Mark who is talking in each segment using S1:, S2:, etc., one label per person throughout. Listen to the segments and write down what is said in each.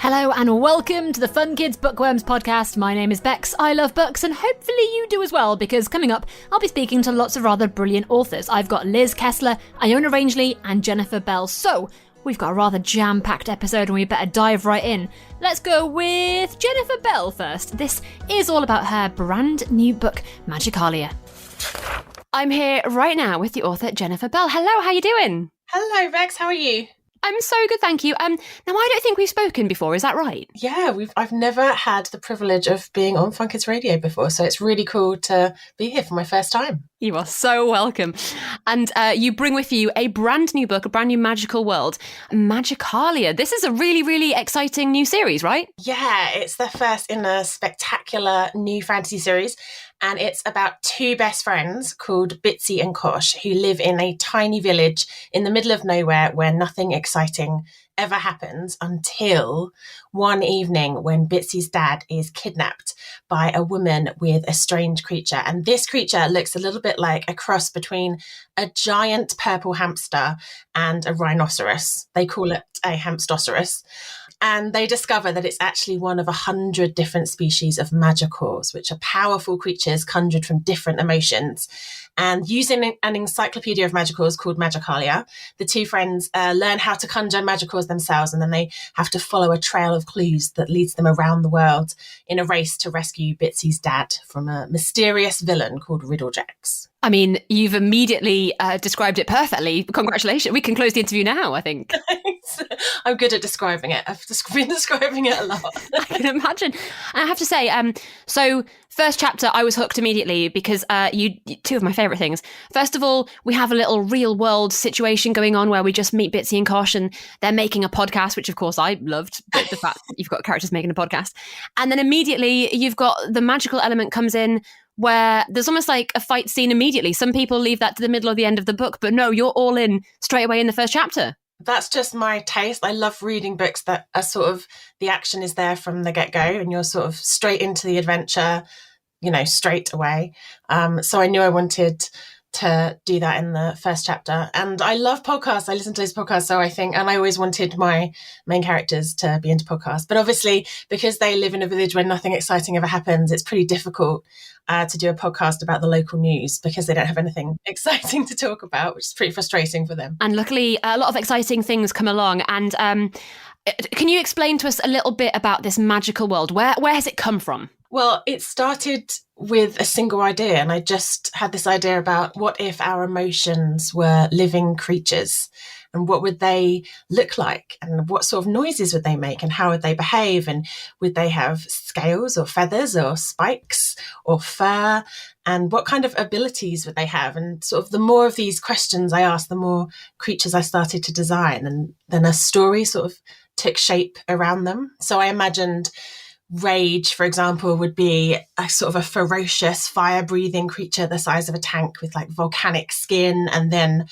S1: Hello and welcome to the Fun Kids Bookworms podcast. My name is Bex, I love books, and hopefully you do as well, because coming up I'll be speaking to lots of rather brilliant authors. I've got Liz Kessler, Iona Rangeley and Jennifer Bell. So we've got a rather jam-packed episode and we better dive right in. Let's go with Jennifer Bell first. This is all about her brand new book, Magicalia. I'm here right now with the author Jennifer Bell. Hello, how you doing?
S2: Hello, Bex. How are you?
S1: I'm so good, thank you. Now, I don't think we've spoken before, is that right?
S2: Yeah, I've never had the privilege of being on Fun Kids Radio before, so it's really cool to be here for my first time.
S1: You are so welcome. And you bring with you a brand new book, a brand new magical world, Magicalia. This is a really, really exciting new series, right?
S2: Yeah, it's the first in a spectacular new fantasy series. And it's about two best friends called Bitsy and Kosh who live in a tiny village in the middle of nowhere where nothing exciting ever happens until one evening when Bitsy's dad is kidnapped by a woman with a strange creature. And this creature looks a little bit like a cross between a giant purple hamster and a rhinoceros. They call it a hamstoceros. And they discover that it's actually one of 100 different species of magicals, which are powerful creatures conjured from different emotions. And using an encyclopedia of magicals called Magicalia, the two friends learn how to conjure magicals themselves, and then they have to follow a trail of clues that leads them around the world in a race to rescue Bitsy's dad from a mysterious villain called Riddlejax.
S1: I mean, you've immediately described it perfectly. Congratulations. We can close the interview now, I think.
S2: I'm good at describing it. I've been describing it a lot.
S1: I can imagine. And I have to say, so first chapter, I was hooked immediately because two of my favourite things. First of all, we have a little real world situation going on where we just meet Bitsy and Kosh and they're making a podcast, which of course I loved, the fact that you've got characters making a podcast. And then immediately you've got the magical element comes in, where there's almost like a fight scene immediately. Some people leave that to the middle or the end of the book, but no, you're all in straight away in the first chapter.
S2: That's just my taste. I love reading books that are sort of, the action is there from the get-go and you're sort of straight into the adventure, straight away. So I knew I wanted to do that in the first chapter. And I love podcasts. I listen to those podcasts. So and I always wanted my main characters to be into podcasts. But obviously, because they live in a village where nothing exciting ever happens, it's pretty difficult to do a podcast about the local news because they don't have anything exciting to talk about, which is pretty frustrating for them.
S1: And luckily, a lot of exciting things come along. And can you explain to us a little bit about this magical world? Where has it come from?
S2: Well, it started with a single idea, and I just had this idea about what if our emotions were living creatures, and what would they look like, and what sort of noises would they make, and how would they behave, and would they have scales or feathers or spikes or fur, and what kind of abilities would they have? And sort of the more of these questions I asked, the more creatures I started to design, and then a story sort of took shape around them. So I imagined Rage, for example, would be a sort of a ferocious, fire-breathing creature the size of a tank with like volcanic skin. And then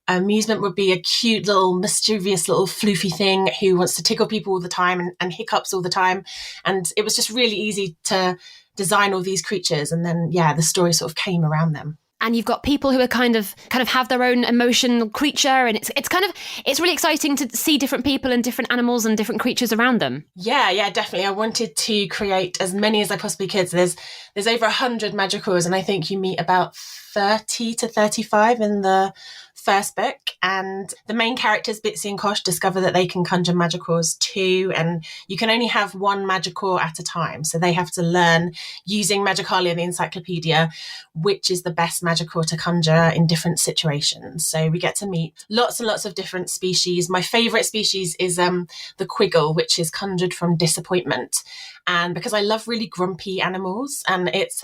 S2: Amusement would be a cute little, mischievous little floofy thing who wants to tickle people all the time and hiccups all the time. And it was just really easy to design all these creatures. And then, the story sort of came around them.
S1: And you've got people who are kind of have their own emotional creature, and it's really exciting to see different people and different animals and different creatures around them.
S2: Yeah, definitely. I wanted to create as many as I possibly could. So there's over 100 magicals, and I think you meet about 30 to 35 in the first book. And the main characters, Bitsy and Kosh, discover that they can conjure magicals too, and you can only have one magical at a time. So they have to learn, using Magicalia, the encyclopedia, which is the best magical to conjure in different situations. So we get to meet lots and lots of different species. My favourite species is the quiggle, which is conjured from disappointment. And because I love really grumpy animals, and it's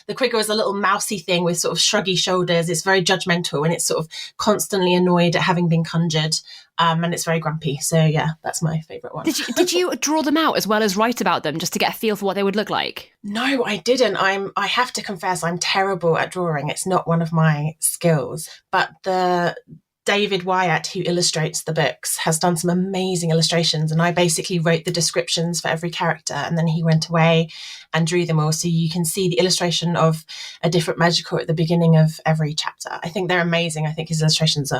S2: the quiggle is a little mousy thing with sort of shruggy shoulders. It's very judgmental and it's sort of constantly annoyed at having been conjured, and it's very grumpy. So that's my favourite one.
S1: Did you draw them out as well as write about them just to get a feel for what they would look like?
S2: No, I didn't. I have to confess, I'm terrible at drawing. It's not one of my skills. But the David Wyatt, who illustrates the books, has done some amazing illustrations, and I basically wrote the descriptions for every character, and then he went away and drew them all. So you can see the illustration of a different magical at the beginning of every chapter. I think they're amazing. I think his illustrations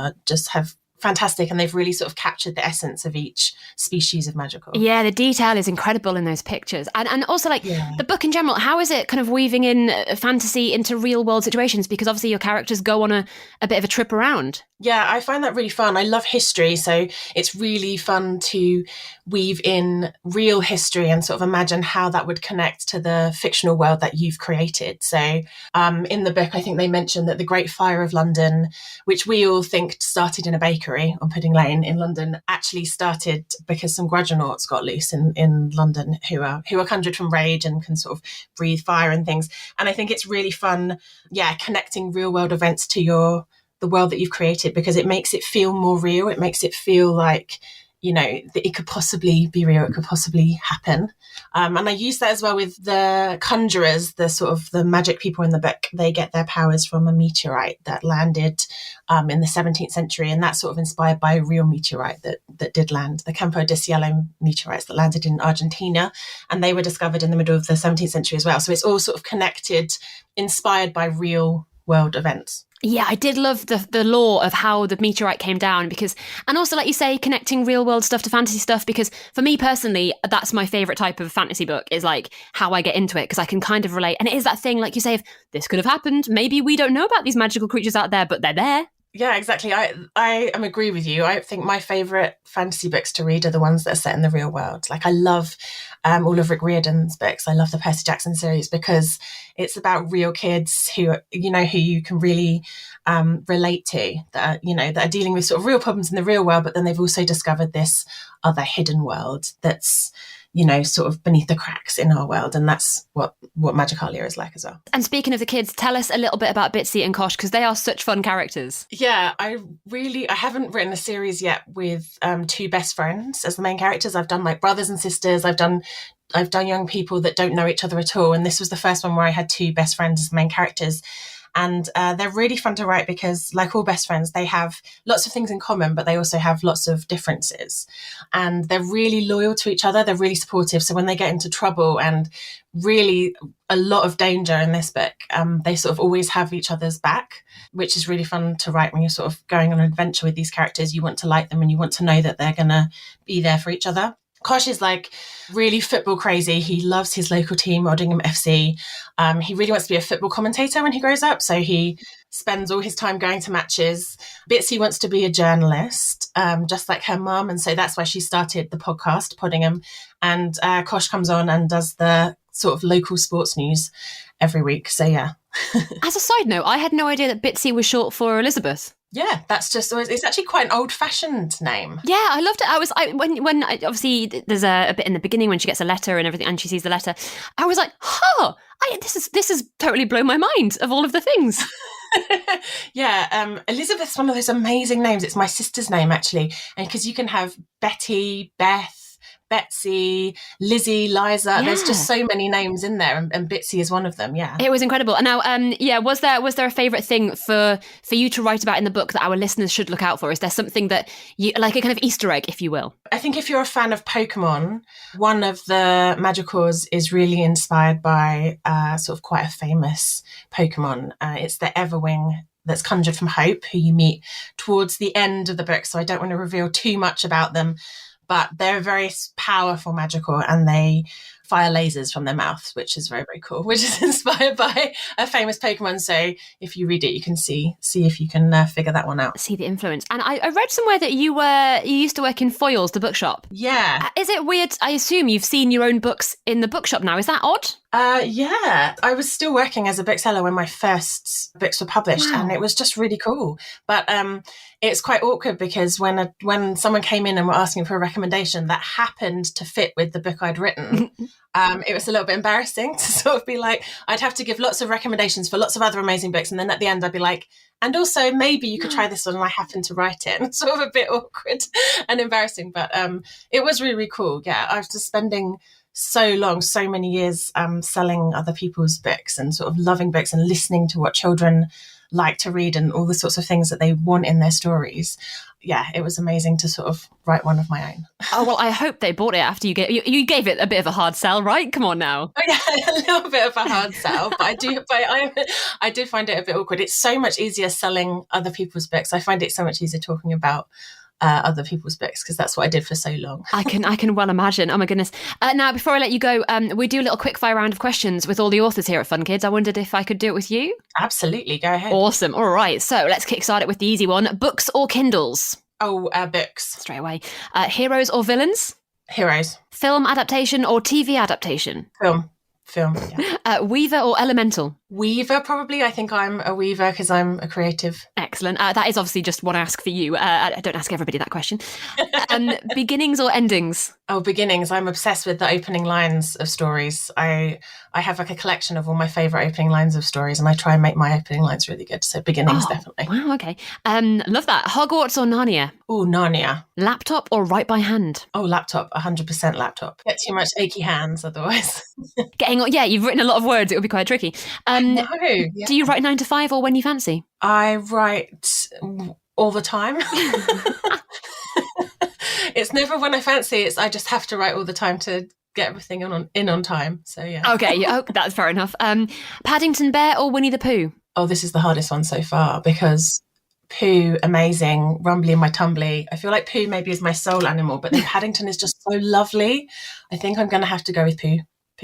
S2: have fantastic, and they've really sort of captured the essence of each species of magical.
S1: Yeah, the detail is incredible in those pictures. And also, like, the book in general, how is it kind of weaving in fantasy into real world situations? Because obviously your characters go on a bit of a trip around.
S2: Yeah, I find that really fun. I love history, so it's really fun to weave in real history and sort of imagine how that would connect to the fictional world that you've created. So in the book, I think they mentioned that the Great Fire of London, which we all think started in a bakery on Pudding Lane in London, actually started because some grudgenauts got loose in London who are conjured from rage and can sort of breathe fire and things. And I think it's really fun, connecting real world events to the world that you've created, because it makes it feel more real. It makes it feel like, that it could possibly be real, it could possibly happen. And I use that as well with the conjurers, the sort of the magic people in the book. They get their powers from a meteorite that landed in the 17th century, and that's sort of inspired by a real meteorite that did land, the Campo de Cielo meteorites that landed in Argentina, and they were discovered in the middle of the 17th century as well. So it's all sort of connected, inspired by real world events.
S1: Yeah, I did love the lore of how the meteorite came down, because, and also, like you say, connecting real world stuff to fantasy stuff, because for me personally, that's my favourite type of fantasy book, is like how I get into it, because I can kind of relate. And it is that thing, like you say, if this could have happened, maybe we don't know about these magical creatures out there, but they're there.
S2: Yeah, exactly. I agree with you. I think my favourite fantasy books to read are the ones that are set in the real world. Like, I love all of Rick Riordan's books. I love the Percy Jackson series, because it's about real kids who you can really relate to, that are dealing with sort of real problems in the real world, but then they've also discovered this other hidden world that's sort of beneath the cracks in our world. And that's what Magicalia is like as well.
S1: And speaking of the kids, tell us a little bit about Bitsy and Kosh, because they are such fun characters.
S2: Yeah, I haven't written a series yet with two best friends as the main characters. I've done like brothers and sisters. I've done young people that don't know each other at all. And this was the first one where I had two best friends as the main characters. And they're really fun to write because, like all best friends, they have lots of things in common, but they also have lots of differences. And they're really loyal to each other. They're really supportive. So when they get into trouble and really a lot of danger in this book, they sort of always have each other's back, which is really fun to write when you're sort of going on an adventure with these characters. You want to like them and you want to know that they're going to be there for each other. Kosh is like really football crazy. He loves his local team, Oddingham FC. He really wants to be a football commentator when he grows up. So he spends all his time going to matches. Bitsy wants to be a journalist, just like her mum. And so that's why she started the podcast, Poddingham. And Kosh comes on and does the sort of local sports news every week. So yeah.
S1: As a side note, I had no idea that Bitsy was short for Elizabeth.
S2: Yeah, it's actually quite an old-fashioned name.
S1: Yeah, I loved it. When obviously there's a bit in the beginning when she gets a letter and everything, and she sees the letter, I was like, this has totally blown my mind of all of the things.
S2: Yeah, Elizabeth's one of those amazing names. It's my sister's name, actually, and because you can have Betty, Beth, Betsy, Lizzie, Liza. Yeah. There's just so many names in there, and Bitsy is one of them. Yeah,
S1: it was incredible. And now, was there a favourite thing for you to write about in the book that our listeners should look out for? Is there something that you like, a kind of Easter egg, if you will?
S2: I think if you're a fan of Pokémon, one of the Magicals is really inspired by sort of quite a famous Pokémon. It's the Everwing that's conjured from Hope, who you meet towards the end of the book. So I don't want to reveal too much about them. But they're very powerful magical, and they fire lasers from their mouths, which is very, very cool, which is inspired by a famous Pokemon. So if you read it, you can see if you can figure that one out.
S1: See the influence. And I read somewhere that you used to work in Foyles, the bookshop.
S2: Yeah.
S1: Is it weird? I assume you've seen your own books in the bookshop now. Is that odd?
S2: Yeah, I was still working as a bookseller when my first books were published. Wow. And it was just really cool. But it's quite awkward because when someone came in and were asking for a recommendation that happened to fit with the book I'd written, it was a little bit embarrassing to sort of be like, I'd have to give lots of recommendations for lots of other amazing books. And then at the end, I'd be like, and also maybe you could try this one, and I happen to write it. And sort of a bit awkward and embarrassing. But it was really, really cool. Yeah, I was just spending so many years selling other people's books and sort of loving books and listening to what children like to read and all the sorts of things that they want in their stories. Yeah, it was amazing to sort of write one of my own.
S1: Oh, well, I hope they bought it after you gave it a bit of a hard sell, right? Come on now.
S2: Oh, yeah, a little bit of a hard sell, but I do find it a bit awkward. It's so much easier selling other people's books. I find it so much easier talking about other people's books, because that's what I did for so long.
S1: I can well imagine. Oh my goodness. Now, before I let you go, we do a little quickfire round of questions with all the authors here at Fun Kids. I wondered if I could do it with you.
S2: Absolutely, go ahead.
S1: Awesome. All right, so let's kickstart it with the easy one. Books or Kindles?
S2: Oh, books.
S1: Straight away. Heroes or villains?
S2: Heroes.
S1: Film adaptation or TV adaptation?
S2: Film, yeah.
S1: Weaver or elemental?
S2: Weaver, probably. I think I'm a weaver because I'm a creative.
S1: Excellent. That is obviously just one I ask for you. I don't ask everybody that question. Beginnings or endings?
S2: Oh, beginnings. I'm obsessed with the opening lines of stories. I have like a collection of all my favourite opening lines of stories, and I try and make my opening lines really good. So beginnings, definitely.
S1: Wow, okay. Love that. Hogwarts or Narnia?
S2: Oh, Narnia.
S1: Laptop or write by hand?
S2: Oh, laptop. 100% laptop. Get too much achy hands otherwise.
S1: You've written a lot of words. It would be quite tricky.
S2: No, yeah.
S1: Do you write 9 to 5 or when you fancy?
S2: I write all the time. It's never when I fancy. I just have to write all the time to get everything in on time. So yeah.
S1: Okay, that's fair enough. Paddington Bear or Winnie the Pooh?
S2: Oh, this is the hardest one so far, because Pooh, amazing, rumbly in my tumbly. I feel like Pooh maybe is my soul animal, but then Paddington is just so lovely. I think I'm going to have to go with Pooh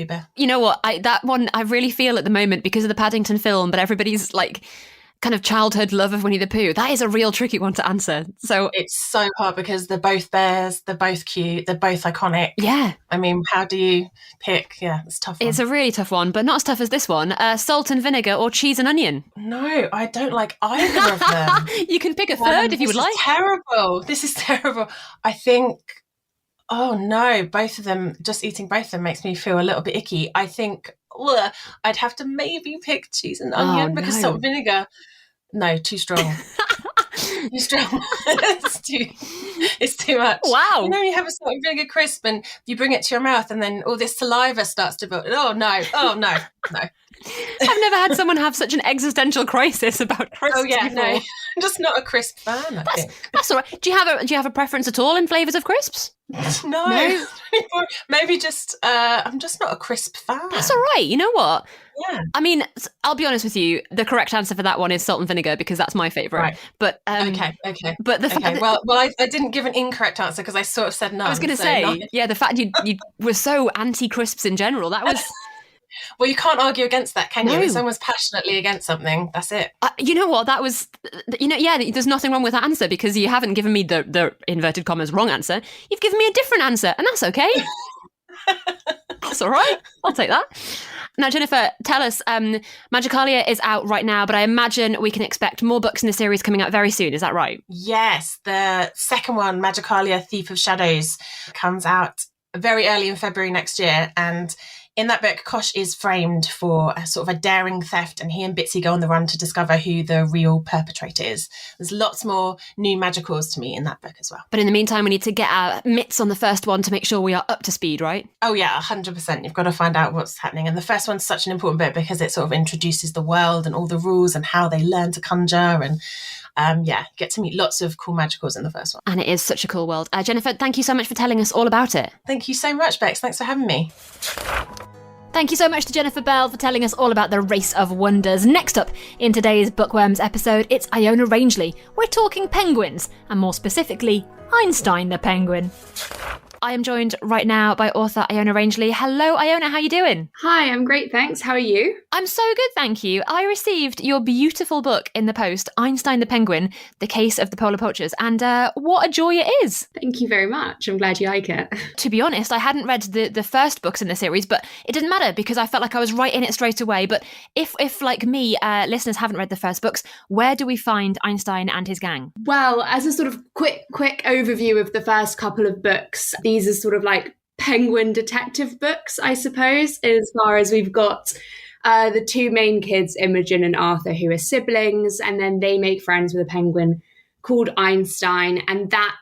S2: Bear.
S1: You know what? That one I really feel at the moment because of the Paddington film, but everybody's like kind of childhood love of Winnie the Pooh. That is a real tricky one to answer. So
S2: it's so hard because they're both bears, they're both cute, they're both iconic.
S1: Yeah.
S2: I mean, how do you pick? Yeah, it's a tough one.
S1: It's a really tough one, but not as tough as this one. Salt and vinegar or cheese and onion?
S2: No, I don't like either of them.
S1: You can pick a third if you would like.
S2: This is terrible. I think, oh no, both of them, just eating both of them makes me feel a little bit icky. I think I'd have to maybe pick cheese and onion because salt and vinegar, no, too strong. Too strong. It's too much.
S1: Wow.
S2: You know, you have a salt and vinegar crisp and you bring it to your mouth and then all this saliva starts to build. Oh no.
S1: I've never had someone have such an existential crisis about crisps.
S2: Oh yeah,
S1: before.
S2: no. I'm just not a crisp fan, I think.
S1: That's all right. Do you have a preference at all in flavours of crisps?
S2: No. Maybe just I'm just not a crisp fan.
S1: That's all right. You know what?
S2: Yeah.
S1: I mean, I'll be honest with you. The correct answer for that one is salt and vinegar because that's my favourite.
S2: Right.
S1: But
S2: okay.
S1: But the fact that,
S2: well, I didn't give an incorrect answer because I sort of said no.
S1: I was going to say, the fact you were so anti crisps in general, that was.
S2: Well, you can't argue against that, can you? If someone's passionately against something, that's it.
S1: You know what? That was, there's nothing wrong with that answer because you haven't given me the inverted commas wrong answer. You've given me a different answer, and that's okay. That's all right. I'll take that. Now, Jennifer, tell us, Magicalia is out right now, but I imagine we can expect more books in the series coming out very soon. Is that right?
S2: Yes. The second one, Magicalia, Thief of Shadows, comes out very early in February next year. And in that book, Kosh is framed for a sort of a daring theft, and he and Bitsy go on the run to discover who the real perpetrator is. There's lots more new magicals to meet in that book as well.
S1: But in the meantime, we need to get our mitts on the first one to make sure we are up to speed, right?
S2: Oh yeah, 100%. You've got to find out what's happening. And the first one's such an important bit because it sort of introduces the world and all the rules and how they learn to conjure, and get to meet lots of cool magicals in the first one.
S1: And it is such a cool world. Jennifer, thank you so much for telling us all about it.
S2: Thank you so much, Bex. Thanks for having me.
S1: Thank you so much to Jennifer Bell for telling us all about the Race of Wonders. Next up in today's Bookworms episode, it's Iona Rangeley. We're talking penguins, and more specifically, Einstein the Penguin. I am joined right now by author Iona Rangeley. Hello, Iona, how are you doing?
S3: Hi, I'm great, thanks. How are you?
S1: I'm so good, thank you. I received your beautiful book in the post, Einstein the Penguin, The Case of the Polar Poachers, and what a joy it is.
S3: Thank you very much. I'm glad you like it.
S1: To be honest, I hadn't read the first books in the series, but it didn't matter because I felt like I was right in it straight away. But if like me, listeners haven't read the first books, where do we find Einstein and his gang?
S3: Well, as a sort of quick overview of the first couple of books, these are sort of like penguin detective books, I suppose, as far as we've got the two main kids, Imogen and Arthur, who are siblings, and then they make friends with a penguin called Einstein, and that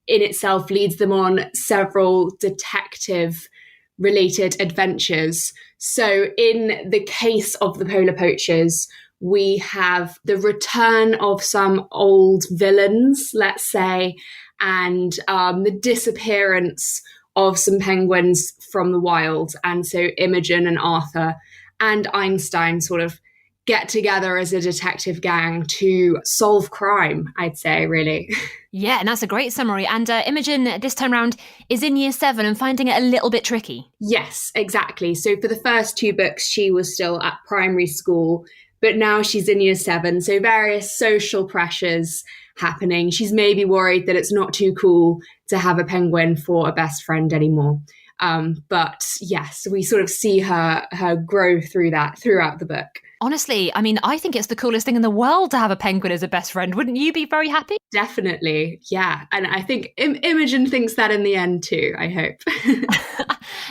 S3: in itself leads them on several detective-related adventures. So in the case of the Polar Poachers, we have the return of some old villains, let's say, and the disappearance of some penguins from the wild. And so Imogen and Arthur and Einstein sort of get together as a detective gang to solve crime, I'd say, really.
S1: Yeah, and that's a great summary. And Imogen, this time round, is in year 7 and finding it a little bit tricky.
S3: Yes, exactly. So for the first 2 books, she was still at primary school, but now she's in year 7. So various social pressures happening. She's maybe worried that it's not too cool to have a penguin for a best friend anymore. But yes, we sort of see her grow through that throughout the book.
S1: Honestly, I mean, I think it's the coolest thing in the world to have a penguin as a best friend. Wouldn't you be very happy?
S3: Definitely, yeah. And I think Imogen thinks that in the end too, I hope.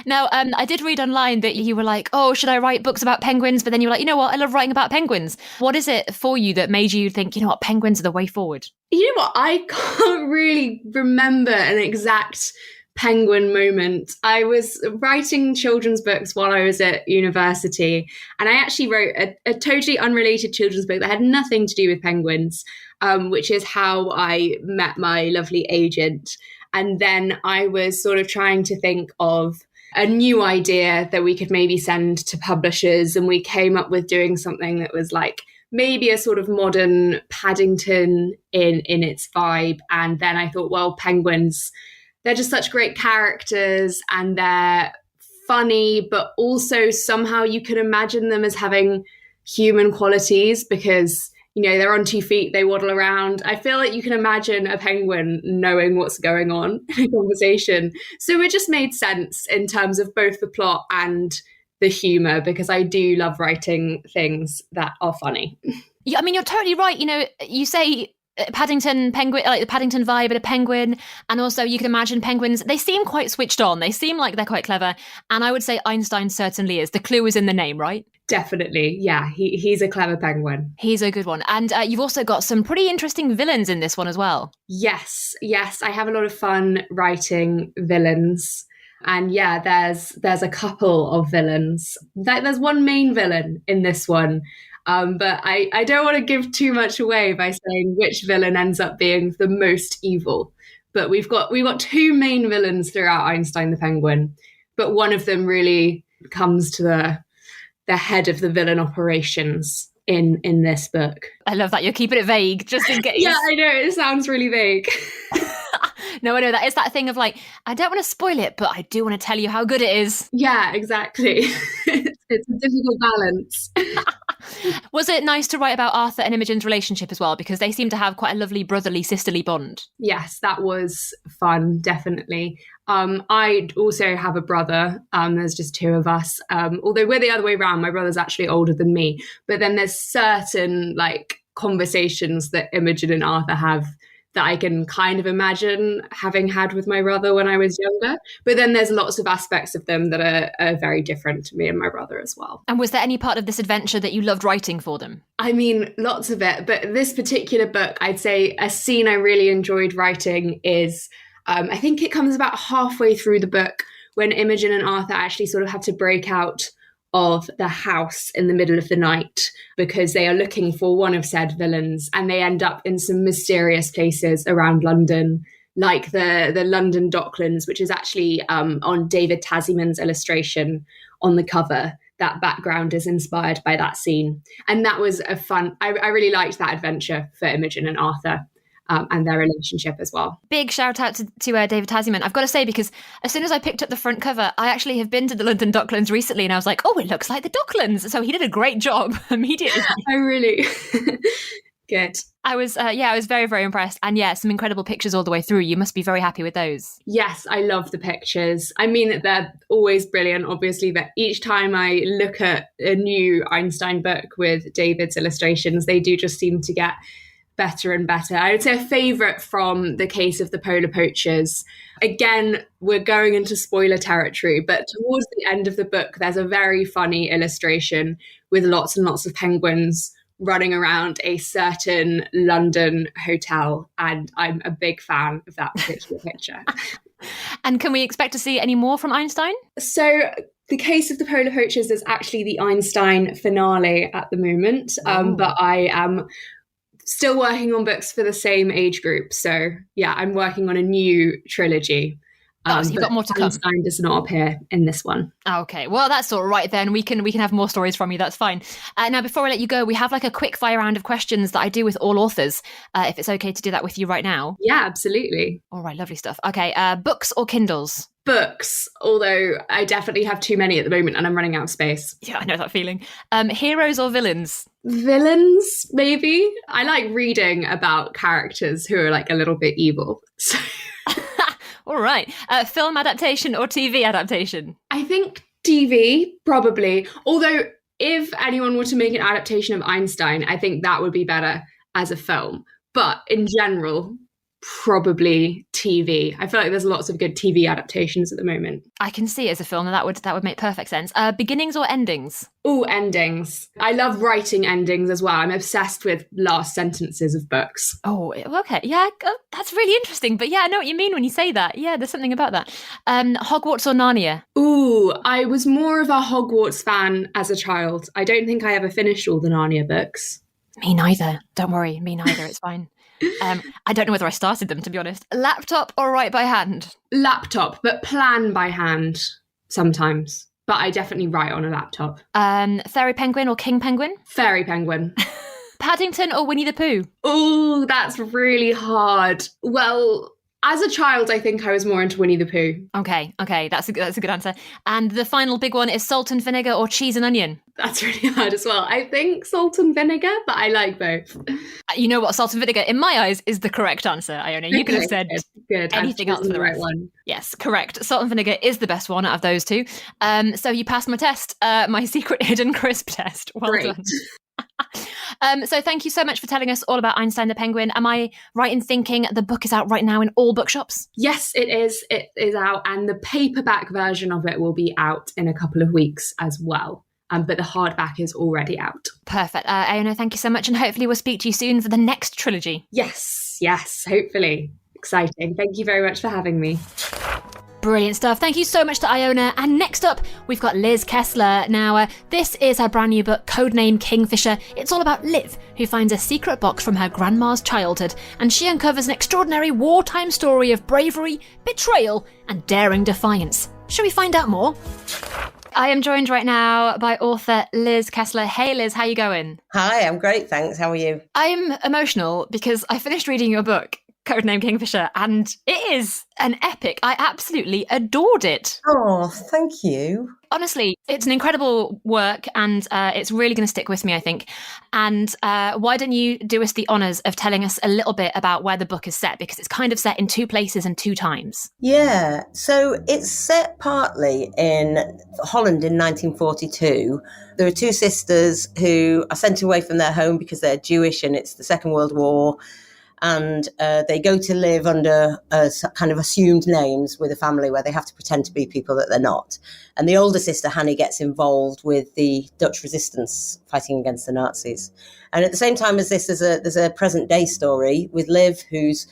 S1: Now, I did read online that you were like, oh, should I write books about penguins? But then you were like, you know what? I love writing about penguins. What is it for you that made you think, you know what, penguins are the way forward?
S3: You know what? I can't really remember an exact penguin moment. I was writing children's books while I was at university, and I actually wrote a totally unrelated children's book that had nothing to do with penguins, which is how I met my lovely agent. And then I was sort of trying to think of a new idea that we could maybe send to publishers, and we came up with doing something that was like maybe a sort of modern Paddington in its vibe. And then I thought, well, penguins, they're just such great characters, and they're funny, but also somehow you can imagine them as having human qualities because, you know, they're on 2 feet, they waddle around. I feel like you can imagine a penguin knowing what's going on in a conversation. So it just made sense in terms of both the plot and the humor, because I do love writing things that are funny.
S1: Yeah, I mean, you're totally right. You know, you say Paddington penguin, like the Paddington vibe and a penguin, and also you can imagine penguins, they seem quite switched on, they seem like they're quite clever, and I would say Einstein certainly is. The clue is in the name, right?
S3: Definitely, yeah, he's a clever penguin.
S1: He's a good one. And you've also got some pretty interesting villains in this one as well.
S3: Yes, I have a lot of fun writing villains. And yeah, there's a couple of villains. There's one main villain in this one. But I don't want to give too much away by saying which villain ends up being the most evil. But we've got 2 main villains throughout Einstein the Penguin, but one of them really comes to the head of the villain operations in this book.
S1: I love that you're keeping it vague, just in case.
S3: Yeah, I know, it sounds really vague.
S1: No, I know that. It's that thing of like, I don't want to spoil it, but I do want to tell you how good it is.
S3: Yeah, exactly. It's a difficult balance.
S1: Was it nice to write about Arthur and Imogen's relationship as well? Because they seem to have quite a lovely brotherly, sisterly bond.
S3: Yes, that was fun, definitely. I also have a brother. There's just 2 of us. Although we're the other way around. My brother's actually older than me. But then there's certain like conversations that Imogen and Arthur have that I can kind of imagine having had with my brother when I was younger. But then there's lots of aspects of them that are very different to me and my brother as well.
S1: And was there any part of this adventure that you loved writing for them?
S3: I mean, lots of it. But this particular book, I'd say a scene I really enjoyed writing is, I think it comes about halfway through the book when Imogen and Arthur actually sort of have to break out of the house in the middle of the night because they are looking for one of said villains, and they end up in some mysterious places around London, like the London Docklands, which is actually on David Tasman's illustration on the cover. That background is inspired by that scene. And that was a fun, I really liked that adventure for Imogen and Arthur. And their relationship as well.
S1: Big shout out to David Tasman. I've got to say, because as soon as I picked up the front cover, I actually have been to the London Docklands recently, and I was like, oh, it looks like the Docklands. So he did a great job immediately.
S3: Oh, really? Good.
S1: I was very, very impressed. And yeah, some incredible pictures all the way through. You must be very happy with those.
S3: Yes, I love the pictures. I mean, they're always brilliant, obviously, but each time I look at a new Einstein book with David's illustrations, they do just seem to get better and better. I would say a favourite from the case of the Polar Poachers. Again, we're going into spoiler territory, but towards the end of the book, there's a very funny illustration with lots and lots of penguins running around a certain London hotel, and I'm a big fan of that particular picture.
S1: And can we expect to see any more from Einstein?
S3: So the Case of the Polar Poachers is actually the Einstein finale at the moment, but I am still working on books for the same age group. So yeah, I'm working on a new trilogy.
S1: So you've got more to come.
S3: Einstein does not appear in this one.
S1: Okay, well that's all right then. We can have more stories from you. That's fine. Now, before I let you go, we have like a quick fire round of questions that I do with all authors. If it's okay to do that with you right now.
S3: Yeah, absolutely.
S1: All right, lovely stuff. Okay, books or Kindles?
S3: Books, although I definitely have too many at the moment and I'm running out of space.
S1: Yeah, I know that feeling. Heroes or villains?
S3: Villains, maybe. I like reading about characters who are like a little bit evil. So.
S1: All right. Film adaptation or TV adaptation?
S3: I think TV, probably. Although, if anyone were to make an adaptation of Einstein, I think that would be better as a film. But in general, probably TV. I feel like there's lots of good TV adaptations at the moment.
S1: I can see it as a film, and that would make perfect sense. Beginnings or endings?
S3: Oh, endings. I love writing endings as well. I'm obsessed with last sentences of books.
S1: Oh, okay. Yeah, that's really interesting. But yeah, I know what you mean when you say that. Yeah, there's something about that. Hogwarts or Narnia?
S3: Ooh, I was more of a Hogwarts fan as a child. I don't think I ever finished all the Narnia books.
S1: Me neither. Don't worry. Me neither. It's fine. I don't know whether I started them, to be honest. Laptop or write by hand?
S3: Laptop, but plan by hand sometimes. But I definitely write on a laptop.
S1: Fairy Penguin or King Penguin?
S3: Fairy Penguin.
S1: Paddington or Winnie the Pooh?
S3: Oh, that's really hard. Well, as a child, I think I was more into Winnie the Pooh.
S1: Okay, that's a good answer. And the final big one is salt and vinegar or cheese and onion?
S3: That's really hard as well. I think salt and vinegar, but I like both.
S1: You know what? Salt and vinegar, in my eyes, is the correct answer, Iona. You could have said
S3: good.
S1: anything else for the right
S3: one.
S1: Yes, correct. Salt and vinegar is the best one out of those two. So you passed my test, my secret hidden crisp test. Well
S3: Great.
S1: done. So thank you so much for telling us all about Einstein the Penguin. Am I right in thinking the book is out right now in all bookshops?
S3: Yes, it is. It is out, and the paperback version of it will be out in a couple of weeks as well. But the hardback is already out.
S1: Perfect. Iona, thank you so much, and hopefully we'll speak to you soon for the next trilogy.
S3: Yes, hopefully. Exciting. Thank you very much for having me.
S1: Brilliant stuff. Thank you so much to Iona. And next up, we've got Liz Kessler. Now, this is her brand new book, Code Name Kingfisher. It's all about Liv, who finds a secret box from her grandma's childhood, and she uncovers an extraordinary wartime story of bravery, betrayal, and daring defiance. Shall we find out more? I am joined right now by author Liz Kessler. Hey Liz, how you going?
S4: Hi, I'm great, thanks. How are you?
S1: I'm emotional because I finished reading your book, Code Name Kingfisher, and it is an epic. I absolutely adored it.
S4: Oh, thank you.
S1: Honestly, it's an incredible work, and it's really going to stick with me, I think. And why don't you do us the honours of telling us a little bit about where the book is set, because it's kind of set in two places and two times.
S4: Yeah, so it's set partly in Holland in 1942. There are two sisters who are sent away from their home because they're Jewish and it's the Second World War. And they go to live under kind of assumed names with a family where they have to pretend to be people that they're not. And the older sister, Hanny, gets involved with the Dutch resistance fighting against the Nazis. And at the same time as this, there's a present day story with Liv, who's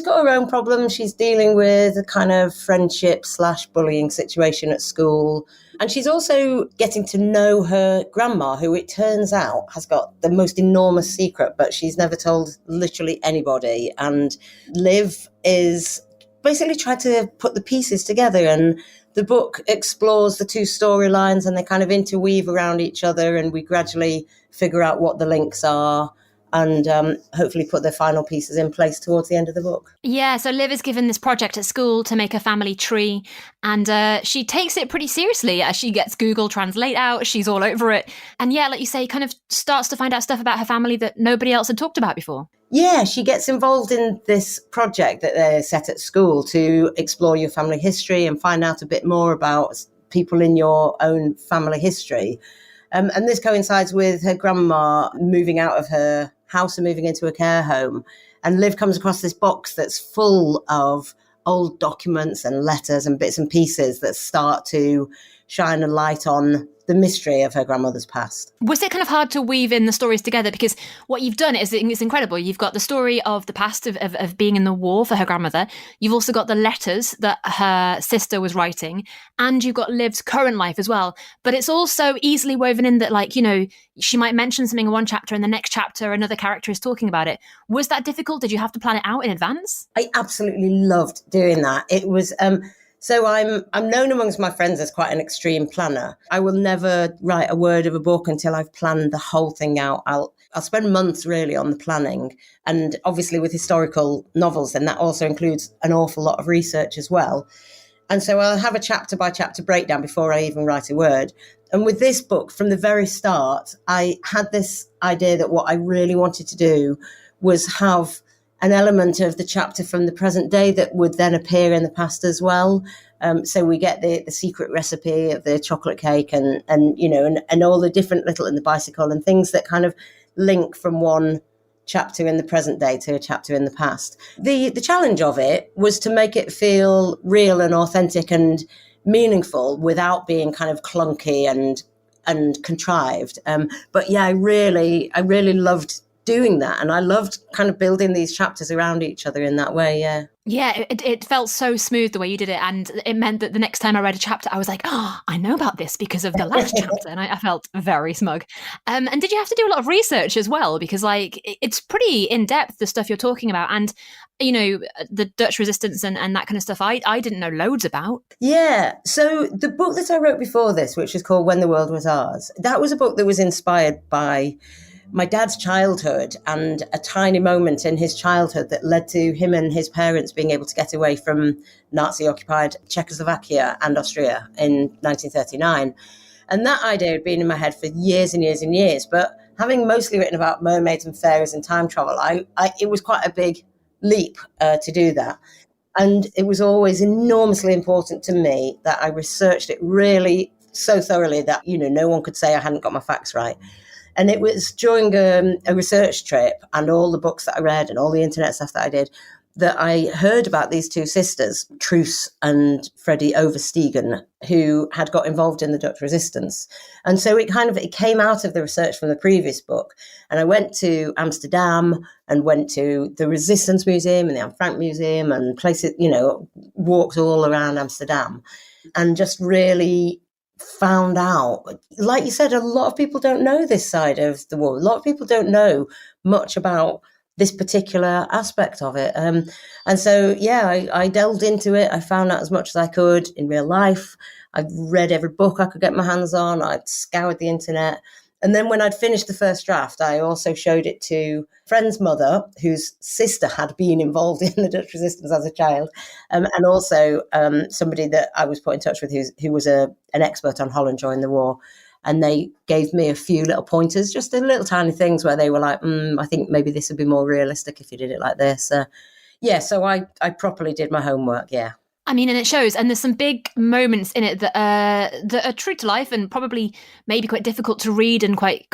S4: got her own problems. She's dealing with a kind of friendship/bullying situation at school. And she's also getting to know her grandma, who it turns out has got the most enormous secret, but she's never told literally anybody. And Liv is basically trying to put the pieces together. And the book explores the two storylines and they kind of interweave around each other. And we gradually figure out what the links are and hopefully put the final pieces in place towards the end of the book.
S1: Yeah, so Liv is given this project at school to make a family tree, and she takes it pretty seriously. She gets Google Translate out, she's all over it. And yeah, like you say, kind of starts to find out stuff about her family that nobody else had talked about before.
S4: Yeah, she gets involved in this project that they set at school to explore your family history and find out a bit more about people in your own family history. And this coincides with her grandma moving out of her house and moving into a care home. And Liv comes across this box that's full of old documents and letters and bits and pieces that start to shine a light on the mystery of her grandmother's past.
S1: Was it kind of hard to weave in the stories together? Because what you've done is it's incredible. You've got the story of the past of being in the war for her grandmother. You've also got the letters that her sister was writing, and you've got Liv's current life as well. But it's also easily woven in that, like, you know, she might mention something in one chapter and the next chapter another character is talking about it. Was that difficult? Did you have to plan it out in advance?
S4: I absolutely loved doing that. It was... So I'm known amongst my friends as quite an extreme planner. I will never write a word of a book until I've planned the whole thing out. I'll spend months really on the planning. And obviously with historical novels, then that also includes an awful lot of research as well. And so I'll have a chapter by chapter breakdown before I even write a word. And with this book, from the very start, I had this idea that what I really wanted to do was have an element of the chapter from the present day that would then appear in the past as well. So we get the secret recipe of the chocolate cake and you know, and all the different little, and the bicycle and things that kind of link from one chapter in the present day to a chapter in the past. The challenge of it was to make it feel real and authentic and meaningful without being kind of clunky and contrived. But yeah, I really loved doing that, and I loved kind of building these chapters around each other in that way.
S1: Yeah, it felt so smooth the way you did it, and it meant that the next time I read a chapter I was like, oh, I know about this because of the last chapter, and I felt very smug. And did you have to do a lot of research as well, because like it's pretty in-depth, the stuff you're talking about, and you know, the Dutch resistance and that kind of stuff I didn't know loads about.
S4: Yeah, so the book that I wrote before this, which is called When the World Was Ours, that was a book that was inspired by my dad's childhood and a tiny moment in his childhood that led to him and his parents being able to get away from Nazi-occupied Czechoslovakia and Austria in 1939. And that idea had been in my head for years and years and years. But having mostly written about mermaids and fairies and time travel, it was quite a big leap to do that. And it was always enormously important to me that I researched it really so thoroughly that, you know, no one could say I hadn't got my facts right. And it was during a research trip and all the books that I read and all the internet stuff that I did that I heard about these two sisters, Truus and Freddie Overstegen, who had got involved in the Dutch resistance. And so it came out of the research from the previous book. And I went to Amsterdam and went to the Resistance Museum and the Anne Frank Museum and places, you know, walked all around Amsterdam and just really found out, like you said, a lot of people don't know this side of the war. A lot of people don't know much about this particular aspect of it. And so, yeah, I delved into it. I found out as much as I could in real life. I read every book I could get my hands on. I scoured the internet. And then when I'd finished the first draft, I also showed it to a friend's mother, whose sister had been involved in the Dutch resistance as a child, and also somebody that I was put in touch with who was an expert on Holland during the war. And they gave me a few little pointers, just the little tiny things where they were like, I think maybe this would be more realistic if you did it like this. So I properly did my homework, yeah.
S1: I mean, and it shows, and there's some big moments in it that are true to life and probably maybe quite difficult to read and quite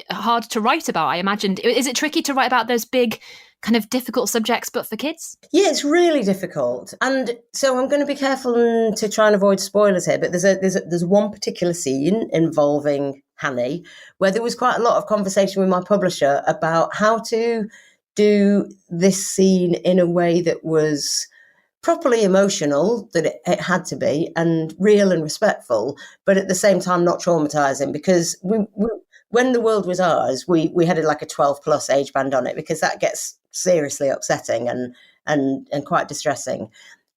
S1: hard to write about, I imagined. Is it tricky to write about those big kind of difficult subjects, but for kids?
S4: Yeah, it's really difficult. And so I'm going to be careful to try and avoid spoilers here, but there's one particular scene involving Hanny where there was quite a lot of conversation with my publisher about how to do this scene in a way that was properly emotional, that it had to be, and real and respectful, but at the same time not traumatizing, because when the world was ours, we had like a 12 plus age band on it, because that gets seriously upsetting and quite distressing.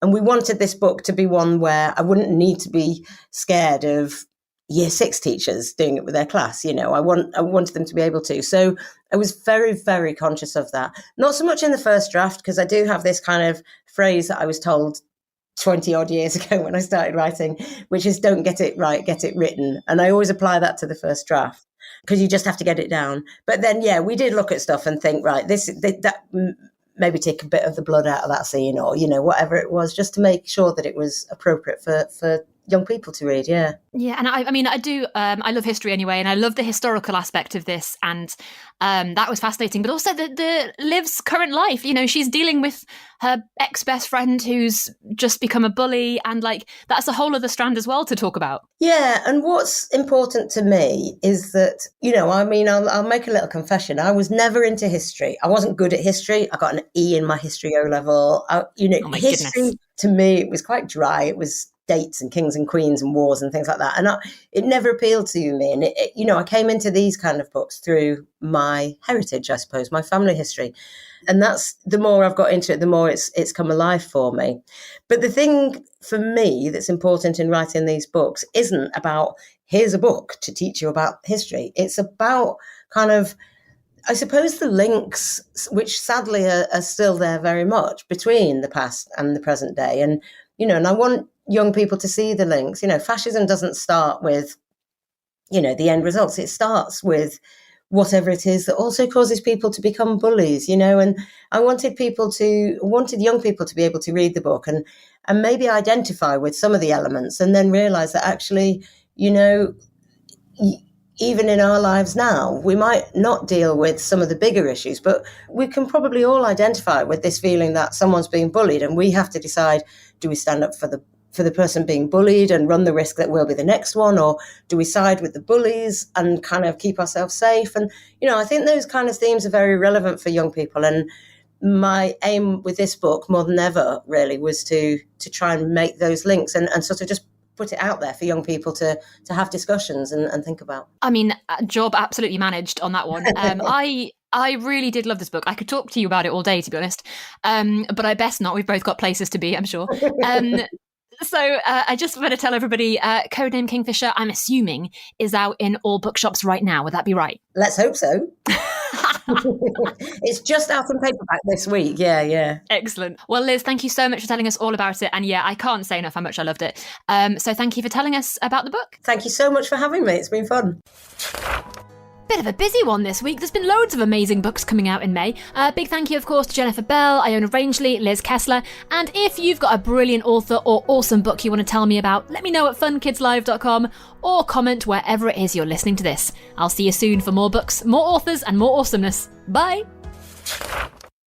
S4: And we wanted this book to be one where I wouldn't need to be scared of year 6 teachers doing it with their class. You know, I wanted them to be able to. So I was very, very conscious of that. Not so much in the first draft, because I do have this kind of phrase that I was told 20 odd years ago when I started writing, which is don't get it right, get it written. And I always apply that to the first draft, because you just have to get it down. But then, yeah, we did look at stuff and think, right, that maybe take a bit of the blood out of that scene, or, you know, whatever it was, just to make sure that it was appropriate for young people to read. Yeah.
S1: Yeah, and I mean, I do. I love history anyway, and I love the historical aspect of this, and that was fascinating. But also the Liv's current life. You know, she's dealing with her ex-best friend who's just become a bully, and like that's a whole other strand as well to talk about.
S4: Yeah, and what's important to me is that, you know, I mean, I'll make a little confession. I was never into history. I wasn't good at history. I got an E in my history O level. History
S1: goodness.
S4: to me, it was quite dry. It was dates and kings and queens and wars and things like that. And it never appealed to me. And, I came into these kind of books through my heritage, I suppose, my family history. And that's, the more I've got into it, the more it's come alive for me. But the thing for me that's important in writing these books isn't about, here's a book to teach you about history. It's about kind of, I suppose, the links, which sadly are still there very much, between the past and the present day. And, and I want young people to see the links. Fascism doesn't start with, the end results. It starts with whatever it is that also causes people to become bullies, and I wanted young people to be able to read the book and maybe identify with some of the elements, and then realize that actually, even in our lives now, we might not deal with some of the bigger issues, but we can probably all identify with this feeling that someone's being bullied, and we have to decide, do we stand up for the person being bullied and run the risk that we'll be the next one, or do we side with the bullies and kind of keep ourselves safe? And, I think those kind of themes are very relevant for young people. And my aim with this book, more than ever, really, was to try and make those links and sort of just put it out there for young people to have discussions and think about.
S1: I mean, job absolutely managed on that one. I really did love this book. I could talk to you about it all day, to be honest, but I best not. We've both got places to be, I'm sure. So I just want to tell everybody, Code Name Kingfisher, I'm assuming, is out in all bookshops right now. Would that be right?
S4: Let's hope so. It's just out in paperback this week. Yeah.
S1: Excellent. Well, Liz, thank you so much for telling us all about it. And yeah, I can't say enough how much I loved it. So thank you for telling us about the book.
S4: Thank you so much for having me. It's been fun.
S1: Bit of a busy one this week. There's been loads of amazing books coming out in May. Big thank you, of course, to Jennifer Bell, Iona Rangeley, Liz Kessler. And if you've got a brilliant author or awesome book you want to tell me about, let me know at funkidslive.com or comment wherever it is you're listening to this. I'll see you soon for more books, more authors, and more awesomeness. Bye!